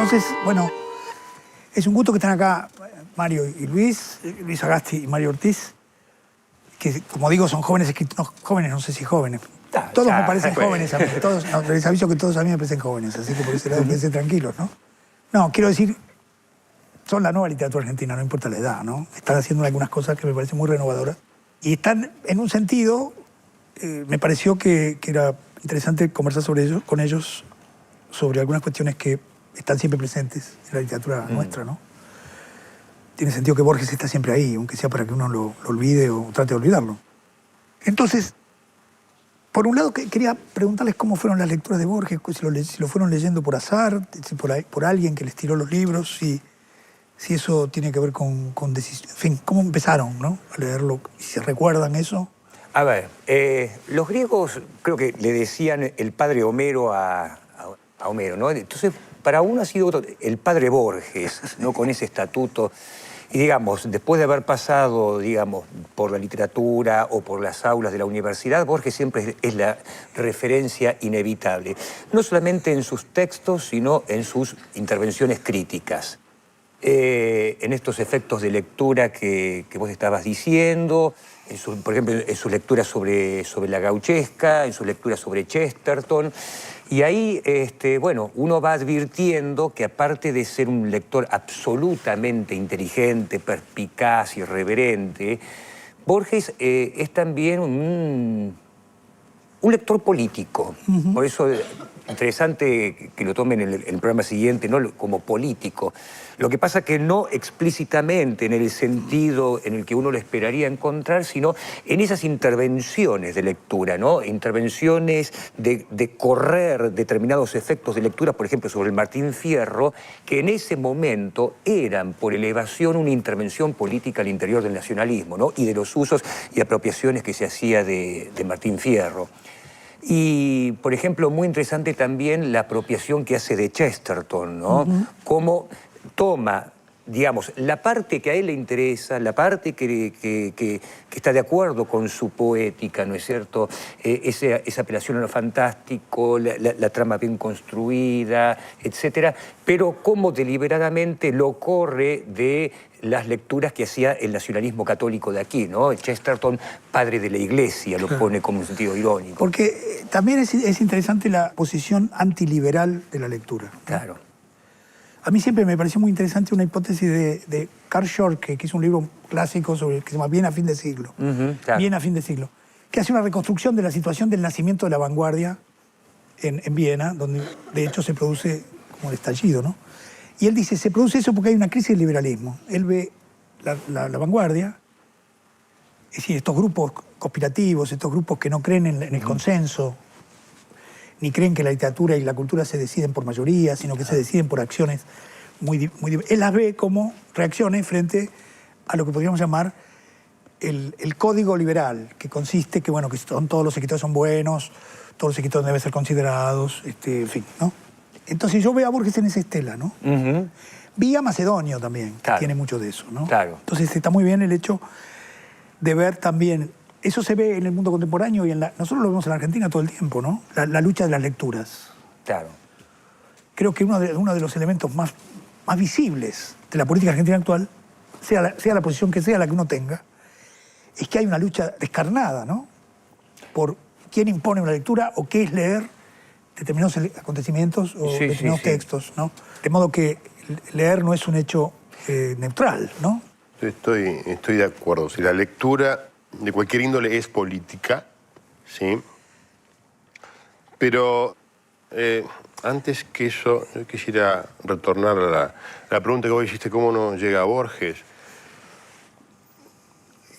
Entonces, bueno, es un gusto que estén acá Mario y Luis, Luis Agasti y Mario Ortiz, que como digo son jóvenes escritores, no, jóvenes, no sé si jóvenes. Todos me parecen jóvenes a mí, todos, no, les aviso que todos a mí me parecen jóvenes, así que por ese lado quédense tranquilos, ¿no? No, quiero decir, son la nueva literatura argentina, no importa la edad, ¿no? Están haciendo algunas cosas que me parecen muy renovadoras. Y están, en un sentido, me pareció que era interesante conversar sobre ellos, con ellos sobre algunas cuestiones que están siempre presentes en la literatura nuestra, ¿no? Tiene sentido que Borges está siempre ahí, aunque sea para que uno lo olvide o trate de olvidarlo. Entonces, por un lado, quería preguntarles cómo fueron las lecturas de Borges, si lo fueron leyendo por azar, si por alguien que les tiró los libros, si eso tiene que ver con decisión. En fin, ¿cómo empezaron, ¿no? A leerlo? ¿Y si recuerdan eso? A ver, los griegos creo que le decían el padre Homero a Homero, ¿no? Entonces, para uno ha sido el padre Borges, ¿no? Con ese estatuto. Y digamos, después de haber pasado, digamos, por la literatura o por las aulas de la universidad, Borges siempre es la referencia inevitable. No solamente en sus textos, sino en sus intervenciones críticas. En estos efectos de lectura que vos estabas diciendo, por ejemplo, en sus lecturas sobre la gauchesca, en sus lecturas sobre Chesterton. Y ahí, bueno, uno va advirtiendo que aparte de ser un lector absolutamente inteligente, perspicaz, irreverente, Borges es también un lector político. Por eso es interesante que lo tomen en el programa siguiente, ¿no? Como político. Lo que pasa que no explícitamente en el sentido en el que uno lo esperaría encontrar, sino en esas intervenciones de lectura, ¿no? Intervenciones de correr determinados efectos de lectura, por ejemplo, sobre el Martín Fierro, que en ese momento eran, por elevación, una intervención política al interior del nacionalismo, ¿no? Y de los usos y apropiaciones que se hacía de Martín Fierro. Y, por ejemplo, muy interesante también la apropiación que hace de Chesterton, ¿no? Cómo toma, digamos, la parte que a él le interesa, la parte que está de acuerdo con su poética, ¿no es cierto? Esa apelación a lo fantástico, la trama bien construida, etcétera, pero cómo deliberadamente lo corre de las lecturas que hacía el nacionalismo católico de aquí, ¿no? Chesterton, padre de la Iglesia, lo pone como un sentido irónico. Porque también es interesante la posición antiliberal de la lectura, ¿no? Claro. A mí siempre me pareció muy interesante una hipótesis de Carl Schorke, que hizo un libro clásico que se llama Bien a fin de siglo. Claro. Bien a fin de siglo. Que hace una reconstrucción de la situación del nacimiento de la vanguardia en Viena, donde de hecho se produce como el estallido, ¿no? Y él dice, se produce eso porque hay una crisis del liberalismo. Él ve la vanguardia, es decir, estos grupos conspirativos, estos grupos que no creen en el consenso, ni creen que la literatura y la cultura se deciden por mayoría, sino que se deciden por acciones muy... Él las ve como reacciones frente a lo que podríamos llamar el código liberal, que consiste que, bueno, que todos los escritores son buenos, todos los escritores deben ser considerados, en fin, ¿no? Entonces yo veo a Borges en esa estela, ¿no? Vi a Macedonio también, que tiene mucho de eso, ¿no? Claro. Entonces está muy bien el hecho de ver también... Eso se ve en el mundo contemporáneo y nosotros lo vemos en la Argentina todo el tiempo, ¿no? La lucha de las lecturas. Claro. Creo que uno de los elementos más visibles de la política argentina actual, sea la posición que sea la que uno tenga, es que hay una lucha descarnada, ¿no? Por quién impone una lectura o qué es leer determinados acontecimientos o determinados textos, ¿no? De modo que leer no es un hecho neutral, ¿no? Estoy de acuerdo. Si la lectura de cualquier índole es política, ¿sí? Pero antes que eso, yo quisiera retornar a la pregunta que vos hiciste, ¿cómo no llega a Borges?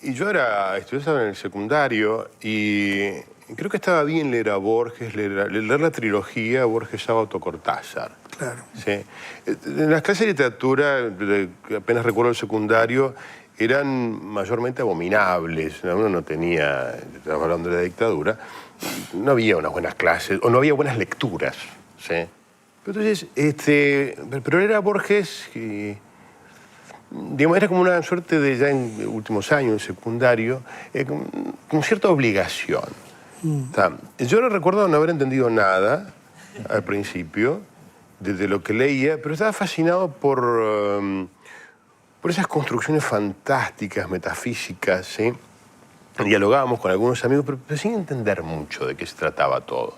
Y yo estaba en el secundario y creo que estaba bien leer a Borges, leer la trilogía Borges, Sábato, Cortázar. Claro. ¿Sí? En las clases de literatura, que apenas recuerdo el secundario, eran mayormente abominables. Uno no tenía, estaba hablando de la dictadura, no había unas buenas clases, o no había buenas lecturas, ¿sí? Entonces, pero era Borges, digamos, era como una suerte de, ya en últimos años, en secundario, con cierta obligación. O sea, yo no recuerdo no haber entendido nada al principio, de lo que leía, pero estaba fascinado por esas construcciones fantásticas, metafísicas, ¿sí? Dialogábamos con algunos amigos, pero sin entender mucho de qué se trataba todo.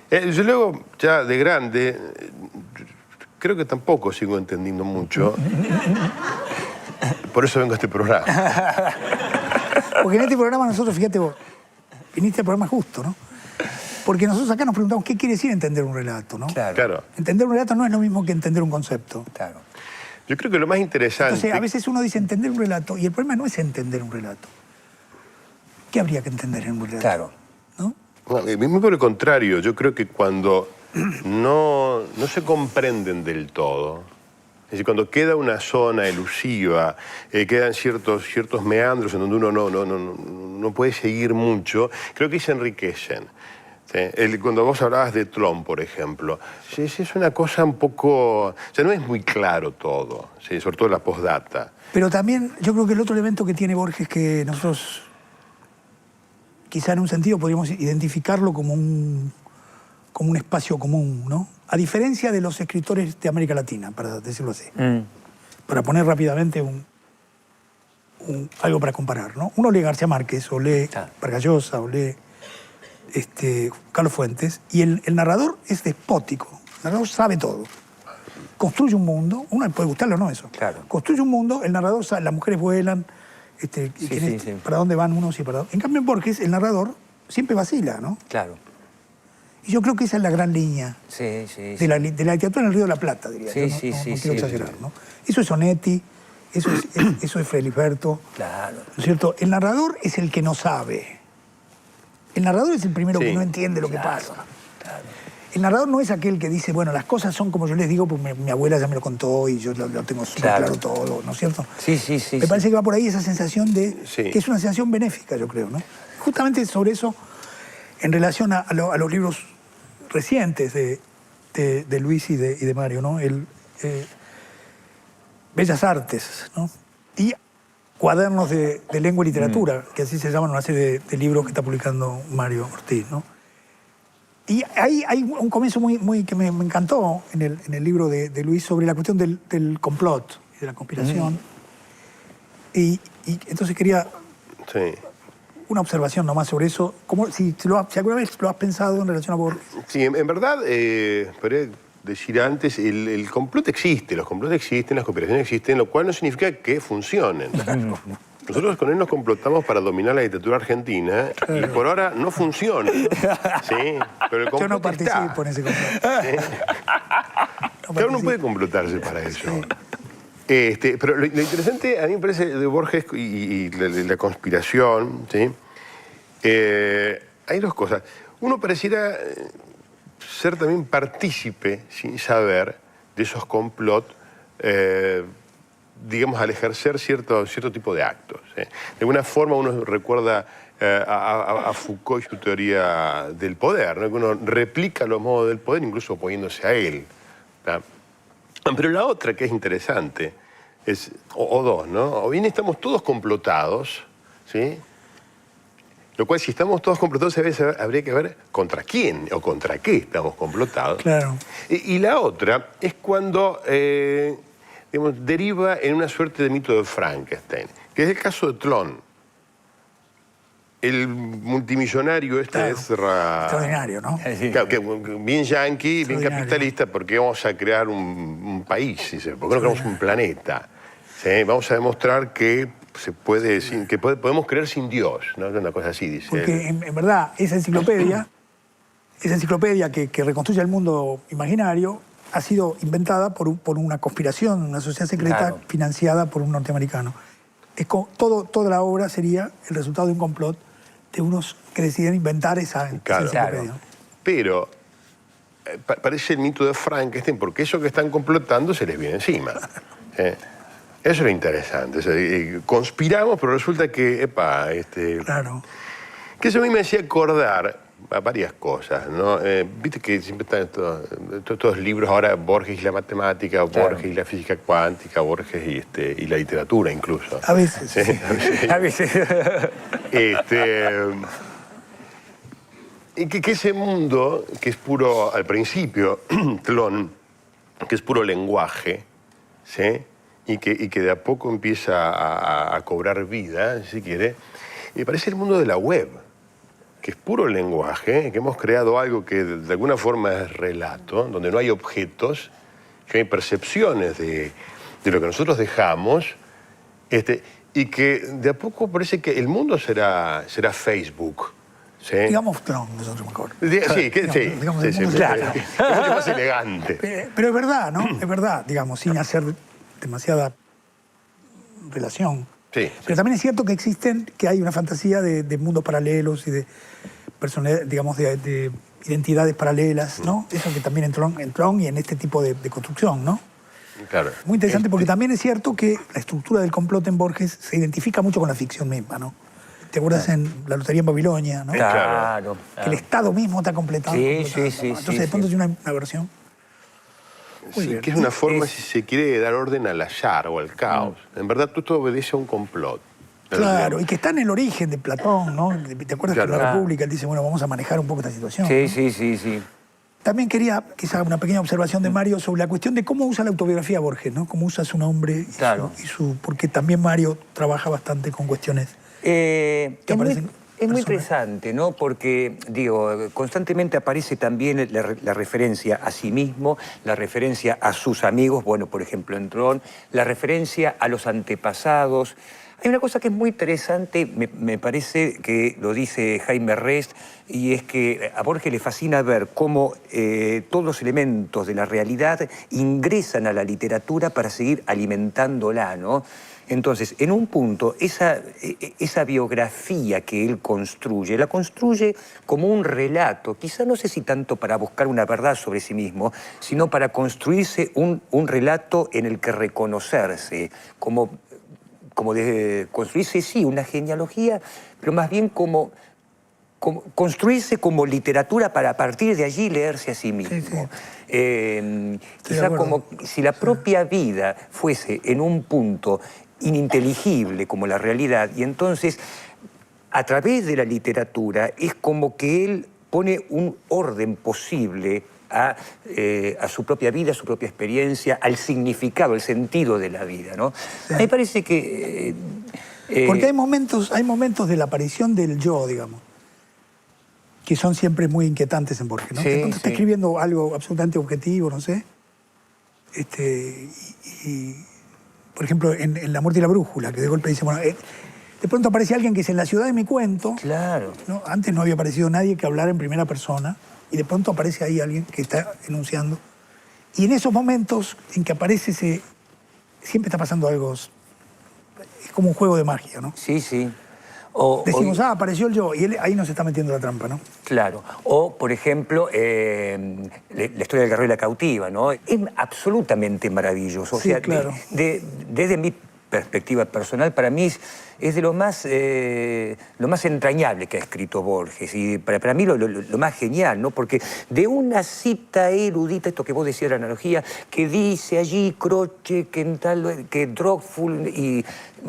Yo luego, ya de grande, creo que tampoco sigo entendiendo mucho. Por eso vengo a este programa. Porque en este programa nosotros, fíjate vos, viniste al programa justo, ¿no? Porque nosotros acá nos preguntamos qué quiere decir entender un relato, ¿no? Claro. Entender un relato no es lo mismo que entender un concepto. Claro. Yo creo que lo más interesante... Entonces, a veces uno dice entender un relato, y el problema no es entender un relato. ¿Qué habría que entender en un relato? Claro. ¿No? Muy por el contrario, yo creo que cuando no se comprenden del todo, es decir, cuando queda una zona elusiva, quedan ciertos meandros en donde uno no puede seguir mucho, creo que ahí se enriquecen. ¿Sí? Cuando vos hablabas de Tlön, por ejemplo, sí, es una cosa un poco... O sea, no es muy claro todo, ¿sí? Sobre todo la postdata. Pero también yo creo que el otro elemento que tiene Borges que nosotros, quizá en un sentido, podríamos identificarlo como un espacio común, ¿no? A diferencia de los escritores de América Latina, para decirlo así. Para poner rápidamente algo para comparar, ¿no? Uno lee García Márquez, o lee Vargas Llosa, o lee Carlos Fuentes, y el narrador es despótico. El narrador sabe todo. Construye un mundo, uno puede gustarlo o no eso. Claro. Construye un mundo, el narrador sabe, las mujeres vuelan, para dónde van unos y para dónde. En cambio, en Borges, el narrador siempre vacila, ¿no? Claro. Y yo creo que esa es la gran línea de la literatura en el Río de la Plata, diría yo. No quiero exagerar, ¿no? Eso es Onetti, eso es Feliberto. Claro. ¿No es cierto? El narrador es el que no sabe. El narrador es el primero que no entiende lo que pasa. Claro. El narrador no es aquel que dice, bueno, las cosas son como yo les digo, porque mi abuela ya me lo contó y yo lo tengo súper claro todo, ¿no es cierto? Sí. Me parece que va por ahí esa sensación que es una sensación benéfica, yo creo, ¿no? Justamente sobre eso, en relación a los libros recientes de Luis y de Mario, ¿no? Bellas Artes, ¿no? Y Cuadernos de Lengua y Literatura, que así se llaman una serie de libros que está publicando Mario Ortiz, ¿no? Y ahí hay un comienzo muy que me encantó en el libro de Luis sobre la cuestión del complot y de la conspiración. Y entonces quería una observación nomás sobre eso. Si alguna vez lo has pensado en relación a Borges. Sí, en verdad, podría decir antes, el complot existe, los complots existen, las conspiraciones existen, lo cual no significa que funcionen. Nosotros con él nos complotamos para dominar la literatura argentina y por ahora no funciona. ¿Sí? Pero el complot yo no participo en ese complot. Claro, uno puede complotarse para eso. Pero lo interesante a mí me parece de Borges y la conspiración, ¿sí? Hay dos cosas. Uno pareciera ser también partícipe, sin saber, de esos complots, digamos, al ejercer cierto tipo de actos. De alguna forma uno recuerda a Foucault y su teoría del poder, ¿no? Que uno replica los modos del poder incluso oponiéndose a él, ¿no? Pero la otra que es interesante es, o dos, ¿no? O bien estamos todos complotados, ¿sí? Lo cual, si estamos todos complotados, a veces habría que ver contra quién o contra qué estamos complotados. Claro. Y la otra es cuando digamos, deriva en una suerte de mito de Frankenstein, que es el caso de Tlön. El multimillonario extraordinario, ¿no? Claro, que bien yanqui, bien capitalista, porque vamos a crear un país, ¿por qué no creamos un planeta? ¿Sí? Vamos a demostrar que podemos creer sin Dios, ¿no? Una cosa así, dice. Porque en verdad esa enciclopedia que reconstruye el mundo imaginario ha sido inventada por una conspiración, una sociedad secreta financiada por un norteamericano. Toda la obra sería el resultado de un complot de unos que deciden inventar esa enciclopedia. Claro. Pero parece el mito de Frankenstein, porque eso que están complotando se les viene encima. Eso es lo interesante. O sea, conspiramos, pero resulta que, Claro. Que eso a mí me hacía acordar a varias cosas, ¿no? Viste que siempre están todos los libros ahora, Borges y la matemática, Borges y la física cuántica, Borges y la literatura incluso. A veces. Sí, A veces. Y que ese mundo, que es puro, al principio, Tlön, que es puro lenguaje, ¿sí? Y que de a poco empieza a cobrar vida, si quiere, y parece el mundo de la web, que es puro lenguaje, que hemos creado algo que de alguna forma es relato, donde no hay objetos, que hay percepciones de lo que nosotros dejamos, y que de a poco parece que el mundo será Facebook. ¿Sí? Digamos Tron, nosotros mejor. Digamos, claro. Es mucho más elegante. Pero es verdad, ¿no? Es verdad, digamos, sin hacer demasiada relación. Sí. Pero también es cierto que hay una fantasía de mundos paralelos y de personalidades, digamos, de identidades paralelas, ¿no? Eso que también en Tron y en este tipo de construcción, ¿no? Claro. Muy interesante porque también es cierto que la estructura del complot en Borges se identifica mucho con la ficción misma, ¿no? ¿Te acuerdas en La Lotería en Babilonia, no? Claro. Que el Estado mismo está completado. Sí. Entonces, de pronto tiene una versión. Sí, que es una forma, si se quiere, de dar orden al azar o al caos. En verdad, todo obedece a un complot. Claro, y que está en el origen de Platón, ¿no? ¿Te acuerdas que en la República él dice, bueno, vamos a manejar un poco esta situación? Sí. También quería, quizá, una pequeña observación de Mario sobre la cuestión de cómo usa la autobiografía Borges, ¿no? Cómo usa su nombre porque también Mario trabaja bastante con cuestiones es muy interesante, ¿no? Porque, digo, constantemente aparece también la referencia a sí mismo, la referencia a sus amigos, bueno, por ejemplo, en Tron, la referencia a los antepasados. Hay una cosa que es muy interesante, me parece que lo dice Jaime Rest, y es que a Borges le fascina ver cómo todos los elementos de la realidad ingresan a la literatura para seguir alimentándola, ¿no? Entonces, en un punto, esa biografía que él construye, la construye como un relato, quizá no sé si tanto para buscar una verdad sobre sí mismo, sino para construirse un relato en el que reconocerse, como de construirse, sí, una genealogía, pero más bien como construirse como literatura para a partir de allí leerse a sí mismo. Quizá como si la propia vida fuese en un punto ininteligible como la realidad, y entonces a través de la literatura es como que él pone un orden posible a su propia vida, a su propia experiencia, al significado, al sentido de la vida, ¿no? Sí. A mí me parece que... porque hay momentos de la aparición del yo, digamos, que son siempre muy inquietantes en Borges, ¿no? Sí, está escribiendo algo absolutamente objetivo, no sé. Por ejemplo, en La muerte y la brújula, que de golpe dice, bueno, de pronto aparece alguien que es en la ciudad de mi cuento. Claro. ¿No? Antes no había aparecido nadie que hablara en primera persona, y de pronto aparece ahí alguien que está enunciando. Y en esos momentos en que aparece siempre está pasando algo, es como un juego de magia, ¿no? Sí. Decimos, apareció el yo, y él ahí nos está metiendo la trampa, ¿no? Claro. O, por ejemplo, la historia del guerrero y la cautiva, ¿no? Es absolutamente maravilloso. O sea, claro. Desde mi perspectiva personal, para mí es de lo más entrañable que ha escrito Borges. Y para mí lo más genial, ¿no? Porque de una cita erudita, esto que vos decías de la analogía, que dice allí Croce, que Droghful y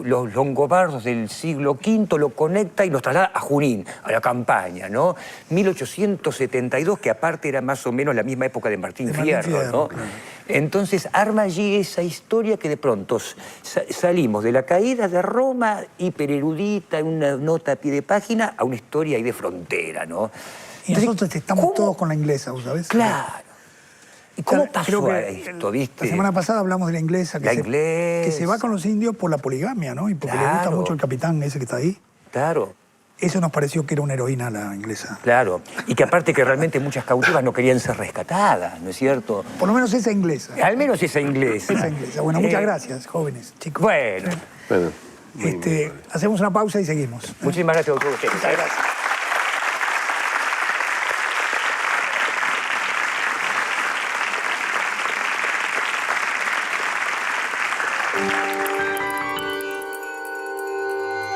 los longobardos del siglo V lo conecta y nos traslada a Junín, a la campaña, ¿no? 1872, que aparte era más o menos la misma época de Martín Fierro, ¿no? Claro. Entonces arma allí esa historia que de pronto salimos de la caída de Roma hipererudita, en una nota a pie de página, a una historia ahí de frontera, ¿no? Y entonces, nosotros estamos todos con la inglesa, ¿sabes? Claro. ¿Y cómo pasó esto, viste? La semana pasada hablamos de la inglesa, que se va con los indios por la poligamia, ¿no? Y porque le gusta mucho el capitán ese que está ahí. Claro. Eso nos pareció que era una heroína la inglesa. Claro. Y que aparte que realmente muchas cautivas no querían ser rescatadas, ¿no es cierto? Por lo menos esa inglesa. Al menos esa inglesa. Esa inglesa. Bueno, muchas gracias, jóvenes, chicos. Bueno. Hacemos una pausa y seguimos. Muchísimas gracias, doctor. Muchas gracias.